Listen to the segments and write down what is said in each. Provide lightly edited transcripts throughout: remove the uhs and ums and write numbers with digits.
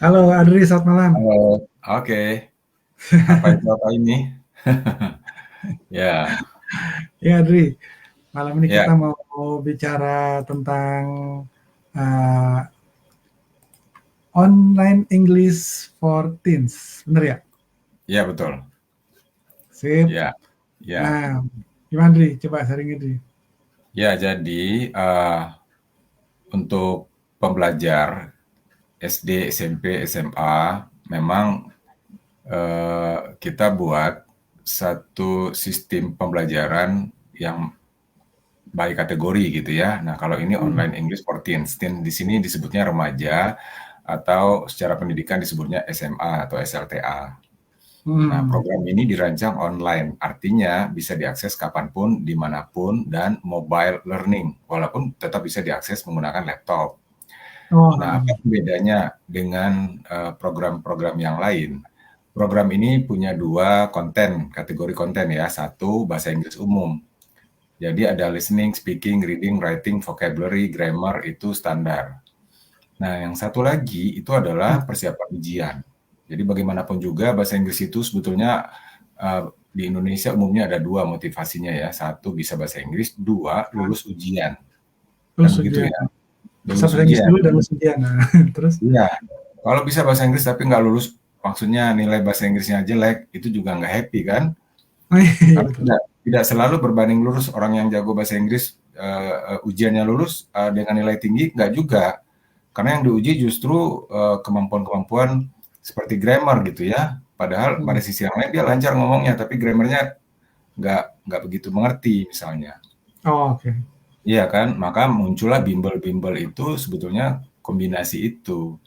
Halo Adri, selamat malam. Halo, oke. Apa ini? Ya, Ya Adri, malam ini ya, kita mau bicara tentang uh, online English for teens, bener ya? ya betul. Sip. Ya, ya, Nah, gimana Adri? Coba sharing Adri. ya. Jadi untuk pembelajar SD, SMP, SMA, memang kita buat satu sistem pembelajaran yang by kategori gitu ya. Nah, kalau ini Hmm. online English for Teens, teen di sini disebutnya remaja atau secara pendidikan disebutnya SMA atau SLTA. Nah, Hmm. program ini dirancang online, artinya bisa diakses kapanpun, dimanapun, dan mobile learning, walaupun tetap bisa diakses menggunakan laptop. Oh, Nah, apa bedanya dengan program-program yang lain? Program ini punya dua konten, kategori konten ya. Satu, bahasa Inggris umum. Jadi ada listening, speaking, reading, writing, vocabulary, grammar, itu standar. Nah, yang satu lagi itu adalah persiapan ujian. Jadi bagaimanapun juga bahasa Inggris itu sebetulnya di Indonesia umumnya ada dua motivasinya ya. Satu bisa bahasa Inggris, dua lulus ujian. Kan lulus begitu ujian. ya, Bisa lulus bahasa Inggris ujian. dulu dan lulus ujian. Nah, terus? Iya, kalau bisa bahasa Inggris tapi nggak lulus, maksudnya nilai bahasa Inggrisnya jelek, itu juga nggak happy kan? Oh, iya Karena betul. tidak selalu berbanding lurus orang yang jago bahasa Inggris ujiannya lulus dengan nilai tinggi, nggak juga. Karena yang diuji justru kemampuan-kemampuan seperti grammar gitu ya. Padahal pada Hmm. sisi yang lain dia lancar ngomongnya, tapi grammarnya nggak begitu mengerti misalnya. Oh, oke. Iya kan? Maka muncullah bimbel-bimbel itu sebetulnya kombinasi itu.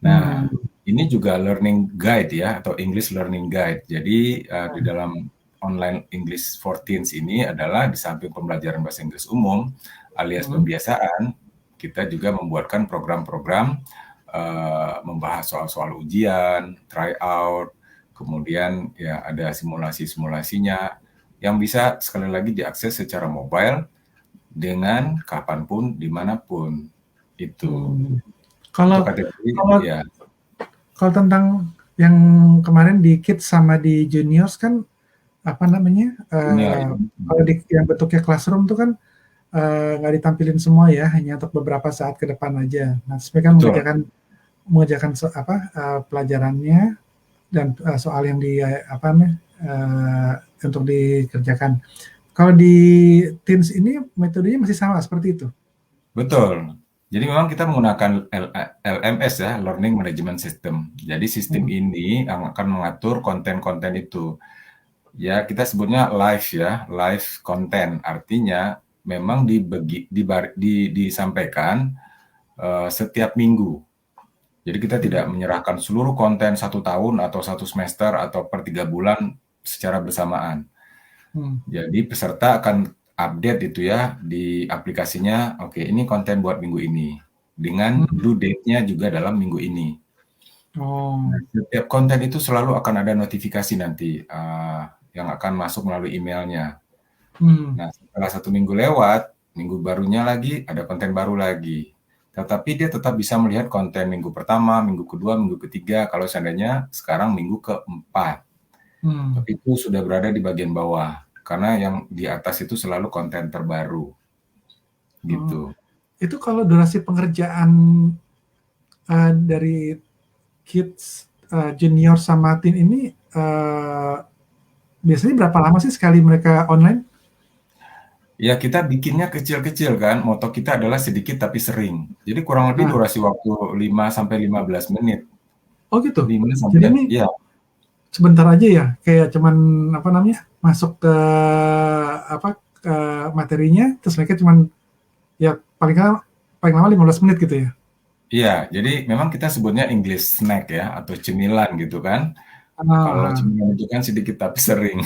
Nah, Hmm. ini juga learning guide ya, atau English learning guide. Jadi di dalam online English for Teens ini adalah di samping pembelajaran bahasa Inggris umum alias Hmm. pembiasaan, kita juga membuatkan program-program membahas soal-soal ujian, try out, kemudian ya ada simulasi-simulasinya yang bisa sekali lagi diakses secara mobile dengan kapanpun, dimanapun. Hmm. Itu Kalau kategori kalau ya. kalau tentang yang kemarin di Kids sama di Juniors kan apa namanya, Junior ya. kalau di yang bentuknya classroom tuh kan, nggak ditampilin semua ya, hanya untuk beberapa saat ke depan aja. Nah, sebenarnya kan Betul. mengerjakan mengerjakan pelajarannya dan, soal yang di apa namanya, untuk dikerjakan. Kalau di Teams ini metodenya masih sama seperti itu? Betul. Jadi memang kita menggunakan LMS ya, Learning Management System. Jadi sistem Mhm. ini yang akan mengatur konten-konten itu. Ya, kita sebutnya live ya, live content. Artinya memang disampaikan setiap minggu. Jadi kita tidak Mmm. menyerahkan seluruh konten 1 tahun atau 1 semester atau per 3 bulan secara bersamaan. Mmm. Jadi peserta akan update itu ya di aplikasinya, oke ini konten buat minggu ini, dengan Mhm. due date-nya juga dalam minggu ini. Nah, Oh. setiap konten itu selalu akan ada notifikasi nanti, yang akan masuk melalui emailnya. Mmm. Nah, setelah 1 minggu lewat, minggu barunya lagi ada konten baru lagi. Tetapi dia tetap bisa melihat konten minggu pertama, minggu kedua, minggu ketiga, kalau seandainya sekarang minggu keempat. Mmm. Tapi itu sudah berada di bagian bawah, karena yang di atas itu selalu konten terbaru, Oh. gitu. Itu kalau durasi pengerjaan, dari Kids, Junior sama Teen ini, biasanya berapa lama sih sekali mereka online? Ya kita bikinnya kecil-kecil kan, moto kita adalah sedikit tapi sering. Jadi kurang lebih Nah. durasi waktu 5 sampai 15 menit. Oh gitu? 5 Jadi sampai ini ya, sebentar aja ya? Kayak cuman, apa namanya, masuk ke apa, ke materinya, terus mereka cuman ya paling lama 15 menit gitu ya? iya, jadi memang kita sebutnya English snack ya, atau cemilan gitu kan. Kalau Ah. cemilan itu kan sedikit tapi sering.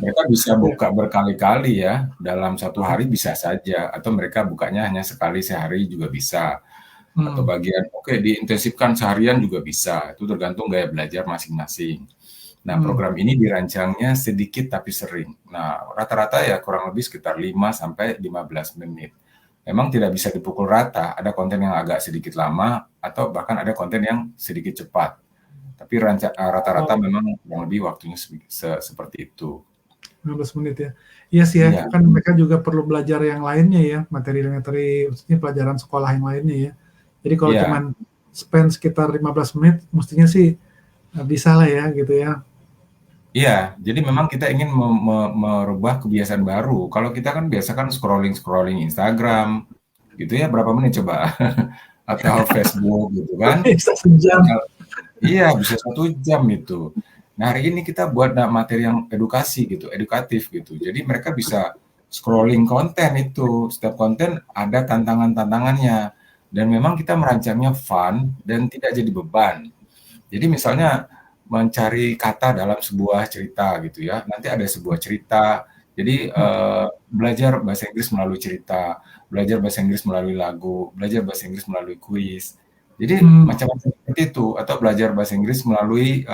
Mereka bisa Iya. buka berkali-kali ya, dalam 1 hari Heeh. bisa saja, atau mereka bukanya hanya sekali sehari juga bisa. Atau Mmm. bagian oke diintensifkan seharian juga bisa, itu tergantung gaya belajar masing-masing. Nah, Mmm. program ini dirancangnya sedikit tapi sering. Nah, rata-rata ya kurang lebih sekitar 5 sampai 15 menit. memang tidak bisa dipukul rata. Ada konten yang agak sedikit lama atau bahkan ada konten yang sedikit cepat. Tapi rata-rata Oh, memang kurang lebih waktunya seperti itu. 15 menit ya. Iya sih ya, Iya, kan mereka juga perlu belajar yang lainnya ya, materi-materi, maksudnya pelajaran sekolah yang lainnya ya. Jadi kalau iya, cuman spend sekitar 15 menit, mestinya sih bisa lah ya gitu ya. iya. Jadi memang kita ingin merubah kebiasaan baru. Kalau kita kan biasa kan scrolling-scrolling Instagram, gitu ya berapa menit coba? Atau Facebook gitu kan. Bisa sejam. Nah, iya, bisa 1 jam itu. Nah, hari ini kita buat materi yang edukasi gitu, edukatif gitu. Jadi mereka bisa scrolling konten itu. Setiap konten ada tantangan-tantangannya. Dan memang kita merancangnya fun dan tidak jadi beban. Jadi misalnya mencari kata dalam sebuah cerita gitu ya. Nanti ada sebuah cerita. Jadi belajar bahasa Inggris melalui cerita, belajar bahasa Inggris melalui lagu, belajar bahasa Inggris melalui kuis. Jadi Hmm. macam-macam seperti itu atau belajar bahasa Inggris melalui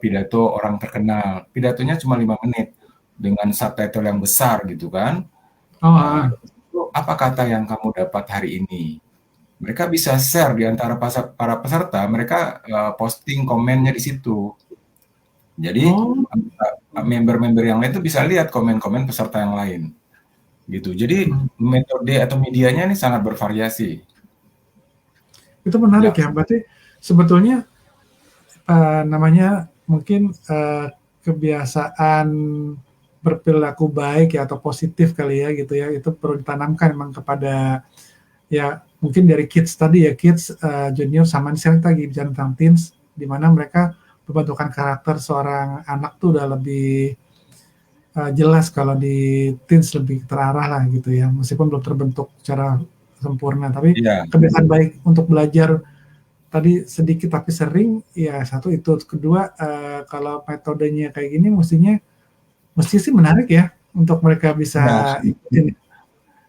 pidato orang terkenal. Pidatonya cuma 5 menit dengan subtitle yang besar gitu kan. Oh, Nah, apa kata yang kamu dapat hari ini? Mereka bisa share di antara para peserta, mereka posting komennya di situ. Jadi oh, member-member yang lain tuh bisa lihat komen-komen peserta yang lain gitu. Jadi hmm. metode atau medianya ini sangat bervariasi. Itu menarik Ya, ya. Berarti sebetulnya namanya mungkin kebiasaan berperilaku baik ya atau positif kali ya gitu ya. Itu perlu ditanamkan memang kepada ya mungkin dari kids tadi ya, kids, junior sama misalnya lagi bicara tentang teens, di mana mereka pembentukan karakter seorang anak tuh udah lebih jelas, kalau di teens lebih terarah lah gitu ya, meskipun belum terbentuk secara sempurna. Tapi iya, kebiasaan baik untuk belajar tadi sedikit tapi sering, ya satu itu. Kedua, kalau metodenya kayak gini mesti sih menarik ya untuk mereka iya, bisa ikutin.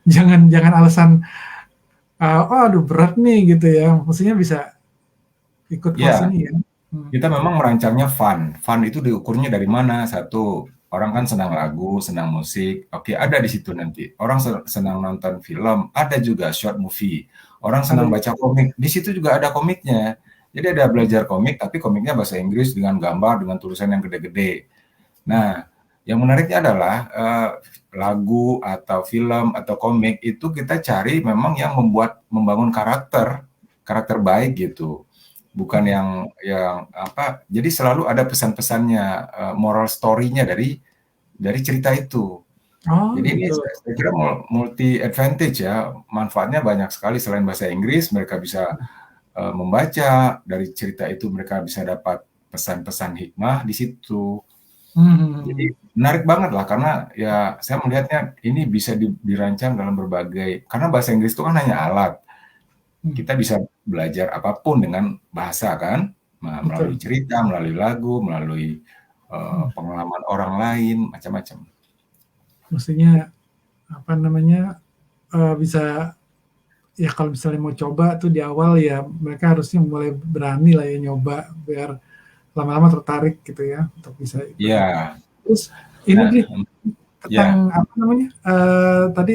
Jangan jangan alasan, "Oh aduh berat nih," gitu ya, mestinya bisa ikut kelas iya. ini ya. Hmm. Kita memang merancangnya fun. Fun itu diukurnya dari mana? Satu, orang kan senang lagu, senang musik. Oke, ada di situ nanti. Orang senang nonton film, ada juga short movie. Orang Ada senang juga. baca komik, di situ juga ada komiknya. Jadi ada belajar komik, tapi komiknya bahasa Inggris dengan gambar, dengan tulisan yang gede-gede. Nah, yang menariknya adalah lagu atau film atau komik itu kita cari memang yang membangun karakter, karakter baik gitu. Bukan Hmm. yang apa, jadi selalu ada pesan-pesannya, moral story-nya dari cerita itu. Oh Jadi ini gitu. saya kira multi advantage ya, manfaatnya banyak sekali selain bahasa Inggris, mereka bisa, membaca, dari cerita itu mereka bisa dapat pesan-pesan hikmah di situ. Jadi Hmm. menarik banget lah karena ya saya melihatnya ini bisa dirancang dalam berbagai karena bahasa Inggris itu kan hanya alat. Hmm. Kita bisa belajar apapun dengan bahasa kan, melalui Betul. cerita, melalui lagu, melalui Hmm. pengalaman orang lain, macam-macam. Mestinya apa namanya, bisa ya kalau misalnya mau coba tuh di awal ya mereka harusnya mulai berani lah ya nyoba, biar lama-lama tertarik gitu ya untuk bisa ikutin. Iya. Terus ini Nah, Dri, ya, tentang apa namanya, tadi,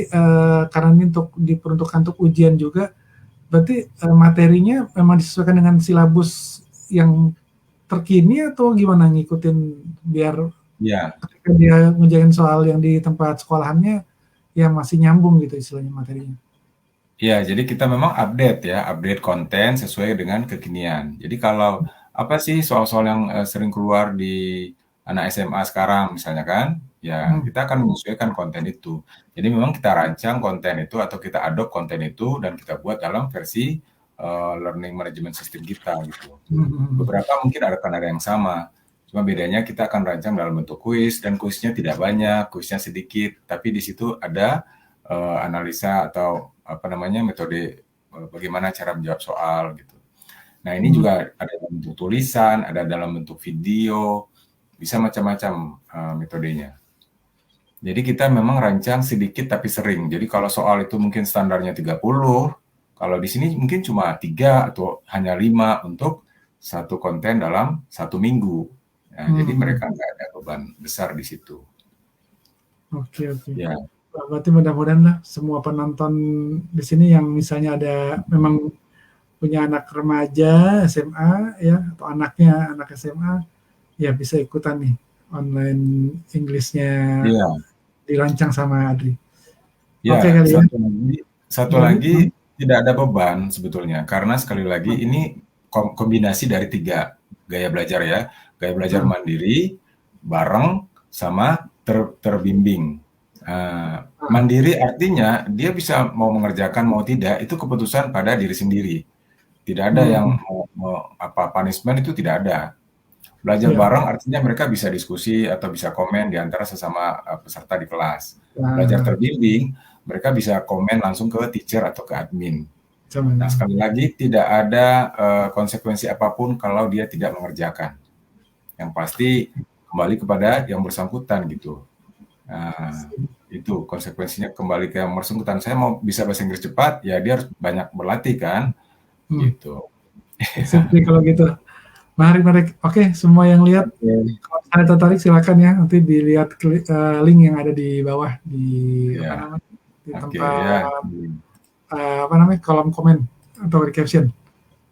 karena ini untuk diperuntukkan untuk ujian juga, berarti, materinya memang disesuaikan dengan silabus yang terkini atau gimana ngikutin biar ya. ketika dia ngerjain soal yang di tempat sekolahannya, ya masih nyambung gitu istilahnya materinya? Ya, jadi kita memang update ya, update konten sesuai dengan kekinian. Jadi kalau apa sih soal-soal yang sering keluar di anak SMA sekarang misalnya kan, ya Hmm. kita akan menyesuaikan konten itu. Jadi memang kita rancang konten itu atau kita adopt konten itu dan kita buat dalam versi learning management system kita gitu. Mhm. Beberapa mungkin akan ada yang sama, cuma bedanya kita akan rancang dalam bentuk kuis dan kuisnya tidak banyak, kuisnya sedikit, tapi di situ ada analisa atau apa namanya metode bagaimana cara menjawab soal gitu. Nah ini Mhm. juga ada dalam bentuk tulisan, ada dalam bentuk video, bisa macam-macam metodenya. Jadi kita memang rancang sedikit tapi sering. Jadi kalau soal itu mungkin standarnya 30, kalau di sini mungkin cuma 3 atau hanya 5 untuk satu konten dalam 1 minggu. Nah, jadi Mhm. mereka nggak ada beban besar di situ. Oke oke. Ya, Berarti mudah-mudahan lah semua penonton di sini yang misalnya ada memang punya anak remaja SMA ya atau anaknya anak SMA ya bisa ikutan nih online Inggrisnya Iya. dirancang sama Adri. Oke Ya, kali ya. satu Lagi? lagi tidak ada beban sebetulnya, karena sekali lagi ini kombinasi dari 3 gaya belajar ya. Gaya belajar Hmm. mandiri, bareng, sama terbimbing. Mandiri artinya dia bisa mau mengerjakan mau tidak itu keputusan pada diri sendiri. Tidak ada yang punishment itu tidak ada. Belajar Ya. bareng artinya mereka bisa diskusi atau bisa komen di antara sesama peserta di kelas. Belajar Nah, terbimbing, mereka bisa komen langsung ke teacher atau ke admin. Nah, sama. sekali lagi tidak ada konsekuensi apapun kalau dia tidak mengerjakan. Yang pasti kembali kepada yang bersangkutan gitu. Nah, itu konsekuensinya kembali ke yang bersangkutan. Saya mau bisa bahasa Inggris cepat, ya dia harus banyak berlatih kan, gitu. Seperti kalau gitu. Mari. Oke, semua yang lihat, kalau ada tertarik silakan ya. Nanti dilihat link yang ada di bawah di apa Ya, namanya di oke tempat ya. apa namanya kolom komen atau di caption.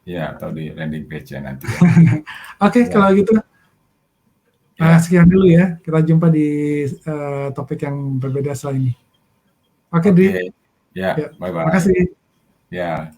Ya, atau di landing page ya nanti ya. Oke, kalau gitu Ya. sekian dulu ya. Kita jumpa di topik yang berbeda setelah ini. Oke, Dri. Oke. Ya, Ya, bye-bye. makasih. Ya.